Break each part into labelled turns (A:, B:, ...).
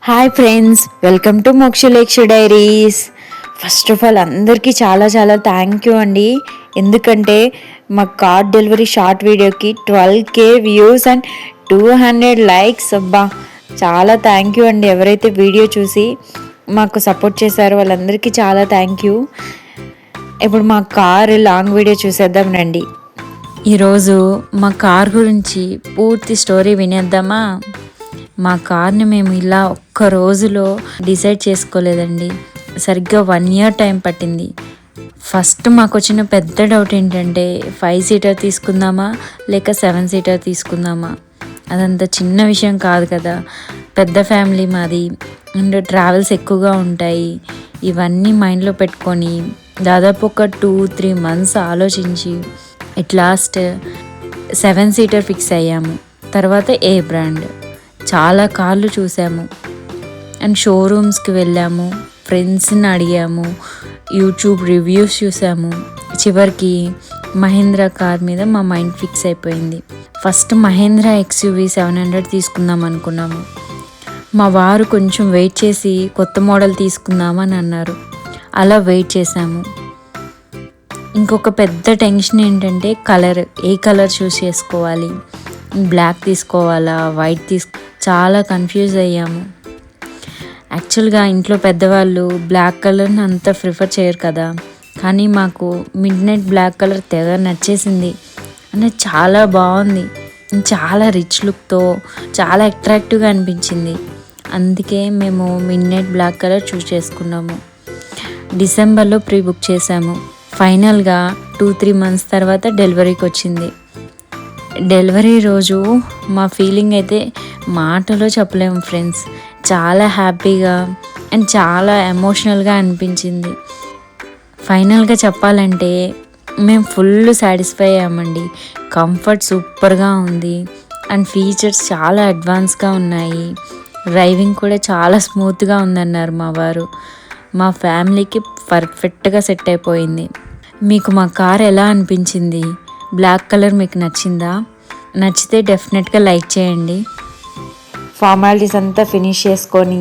A: Hi friends, welcome to Mokshaleksha diaries. First of all అందరికీ చాలా చాలా థ్యాంక్ యూ అండి. ఎందుకంటే మా కార్ డెలివరీ షార్ట్ వీడియోకి 12K వ్యూస్ అండ్ 200 లైక్స్. అబ్బా, చాలా థ్యాంక్ యూ అండి. ఎవరైతే వీడియో చూసి మాకు సపోర్ట్ చేశారో వాళ్ళందరికీ చాలా థ్యాంక్ యూ. ఇప్పుడు మా కార్ లాంగ్ వీడియో చూసేద్దాం రండి. ఈరోజు మా కార్ గురించి పూర్తి స్టోరీ వినేద్దామా? మా కార్ని మేము ఇలా ఒక్క రోజులో డిసైడ్ చేసుకోలేదండి. సరిగ్గా 1 ఇయర్ టైం పట్టింది. ఫస్ట్ మాకు వచ్చిన పెద్ద డౌట్ ఏంటంటే 5 సీటర్ తీసుకుందామా లేక 7 సీటర్ తీసుకుందామా. అదంత చిన్న విషయం కాదు కదా, పెద్ద ఫ్యామిలీ మాది అండ్ ట్రావెల్స్ ఎక్కువగా ఉంటాయి. ఇవన్నీ మైండ్లో పెట్టుకొని దాదాపు ఒక 2-3 మంత్స్ ఆలోచించి ఎట్ లాస్ట్ 7 సీటర్ ఫిక్స్ అయ్యాము. తర్వాత ఏ బ్రాండ్, చాలా కార్లు చూసాము అండ్ షోరూమ్స్కి వెళ్ళాము, ఫ్రెండ్స్ని అడిగాము, యూట్యూబ్ రివ్యూస్ చూసాము. చివరికి మహేంద్ర కార్ మీద మా మైండ్ ఫిక్స్ అయిపోయింది. ఫస్ట్ మహేంద్ర XUV 700 తీసుకుందాం అనుకున్నాము. మా వారు కొంచెం వెయిట్ చేసి కొత్త మోడల్ తీసుకుందామని అన్నారు. అలా వెయిట్ చేసాము. ఇంకొక పెద్ద టెన్షన్ ఏంటంటే కలర్, ఏ కలర్ చూస్ చేసుకోవాలి, బ్లాక్ తీసుకోవాలా వైట్ చాలా కన్ఫ్యూజ్ అయ్యాము. యాక్చువల్గా ఇంట్లో పెద్దవాళ్ళు బ్లాక్ కలర్ని అంత ప్రిఫర్ చేయరు కదా, కానీ మాకు మిడ్ నైట్ బ్లాక్ కలర్ తెగ నచ్చేసింది. అంటే చాలా బాగుంది, చాలా రిచ్ లుక్తో చాలా అట్రాక్టివ్గా అనిపించింది. అందుకే మేము midnight black colour choose చేసుకున్నాము. డిసెంబర్లో ప్రీ బుక్ చేసాము. ఫైనల్గా 2-3 మంత్స్ తర్వాత డెలివరీకి వచ్చింది. డెలివరీ రోజు మా ఫీలింగ్ అయితే మాటలో చెప్పలేము ఫ్రెండ్స్. చాలా హ్యాపీగా అండ్ చాలా ఎమోషనల్గా అనిపించింది. ఫైనల్గా చెప్పాలంటే మేము ఫుల్ సాటిస్ఫై అయ్యామండి. కంఫర్ట్ సూపర్గా ఉంది అండ్ ఫీచర్స్ చాలా అడ్వాన్స్గా ఉన్నాయి. డ్రైవింగ్ కూడా చాలా స్మూత్గా ఉందన్నారు మా వారు. మా ఫ్యామిలీకి పర్ఫెక్ట్గా సెట్ అయిపోయింది. మీకు మా కార్ ఎలా అనిపించింది? బ్లాక్ కలర్ మీకు నచ్చిందా? నచ్చితే డెఫినెట్గా లైక్ చేయండి. ఫార్మాలిటీస్ అంతా ఫినిష్ చేసుకొని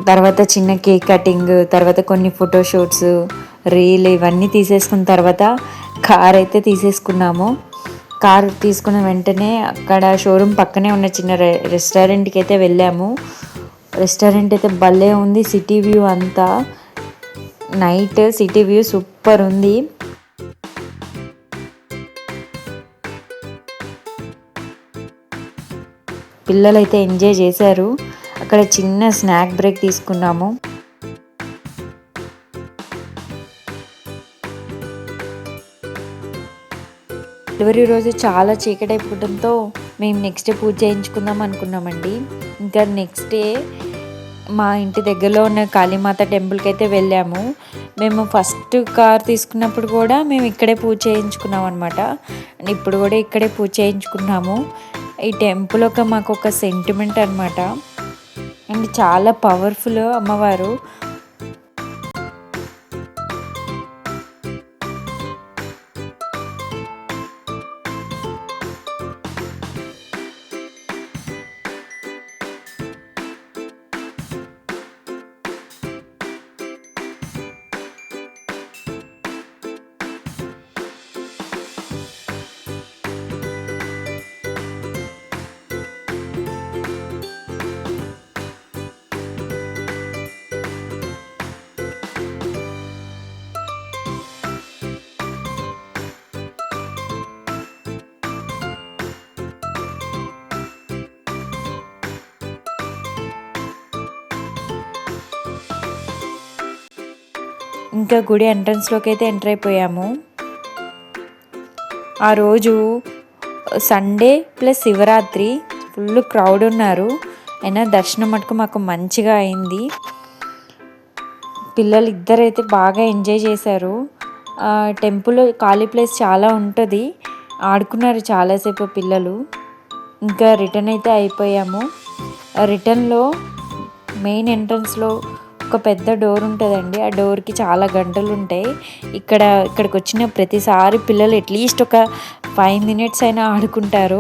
A: తర్వాత చిన్న కేక్ కటింగ్, తర్వాత కొన్ని ఫోటోషూట్స్, రీల్ ఇవన్నీ తీసేసుకున్న తర్వాత కార్ అయితే తీసేసుకున్నాము. కార్ తీసుకున్న వెంటనే అక్కడ షోరూమ్ పక్కనే ఉన్న చిన్న రెస్టారెంట్కి అయితే వెళ్ళాము. రెస్టారెంట్ అయితే భలే ఉంది. సిటీ వ్యూ అంతా, నైట్ సిటీ వ్యూ సూపర్ ఉంది. పిల్లలైతే ఎంజాయ్ చేశారు. అక్కడ చిన్న స్నాక్ బ్రేక్ తీసుకున్నాము. డెలివరీ రోజు చాలా చీకటి అయిపోవడంతో మేము నెక్స్ట్ డే పూజ చేయించుకుందాం అనుకున్నామండి. ఇంకా నెక్స్ట్ డే మా ఇంటి దగ్గరలో ఉన్న కాళీమాత టెంపుల్కి అయితే వెళ్ళాము. మేము ఫస్ట్ కార్ తీసుకున్నప్పుడు కూడా మేము ఇక్కడే పూజ చేయించుకున్నాం అనమాట. ఇప్పుడు కూడా ఇక్కడే పూజ చేయించుకున్నాము. ఈ టెంపుల్ మాకు ఒక సెంటిమెంట్ అనమాట. అండ్ చాలా పవర్ఫుల్ అమ్మవారు. ఇంకా గుడి ఎంట్రన్స్లోకి అయితే ఎంటర్ అయిపోయాము. ఆ రోజు Sunday plus Shivaratri, full crowd ఉన్నారు. అయినా దర్శనం మటుకు మాకు మంచిగా అయింది. పిల్లలు ఇద్దరైతే బాగా ఎంజాయ్ చేశారు. టెంపుల్ ఖాళీ ప్లేస్ చాలా ఉంటుంది, ఆడుకున్నారు చాలాసేపు పిల్లలు. ఇంకా రిటర్న్ అయితే అయిపోయాము. రిటర్న్లో మెయిన్ ఎంట్రన్స్లో ఒక పెద్ద డోర్ ఉంటుందండి. ఆ డోర్కి చాలా గంటలు ఉంటాయి. ఇక్కడికి వచ్చిన ప్రతిసారి పిల్లలు అట్లీస్ట్ ఒక 5 మినిట్స్ అయినా ఆడుకుంటారు.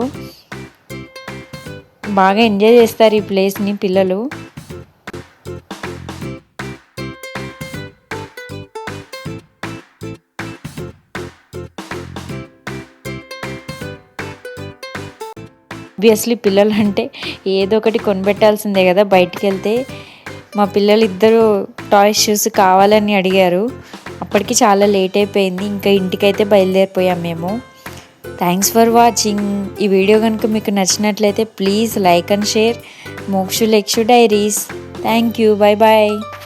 A: బాగా ఎంజాయ్ చేస్తారు ఈ ప్లేస్ని పిల్లలు. ఆబ్వియస్లీ పిల్లలు అంటే ఏదో ఒకటి కొనిపెట్టాల్సిందే కదా బయటికి వెళ్తే. మా పిల్లలు ఇద్దరు టాయ్స్ చూసి కావాలని అడిగారు. అప్పటికి చాలా లేట్ అయిపోయింది. ఇంకా ఇంటికైతే బయలుదేరిపోయాం మేము. Thanks for watching. ఈ వీడియో కనుక మీకు నచ్చినట్లయితే please like and share Mokshu Lekshu diaries. Thank you. Bye bye.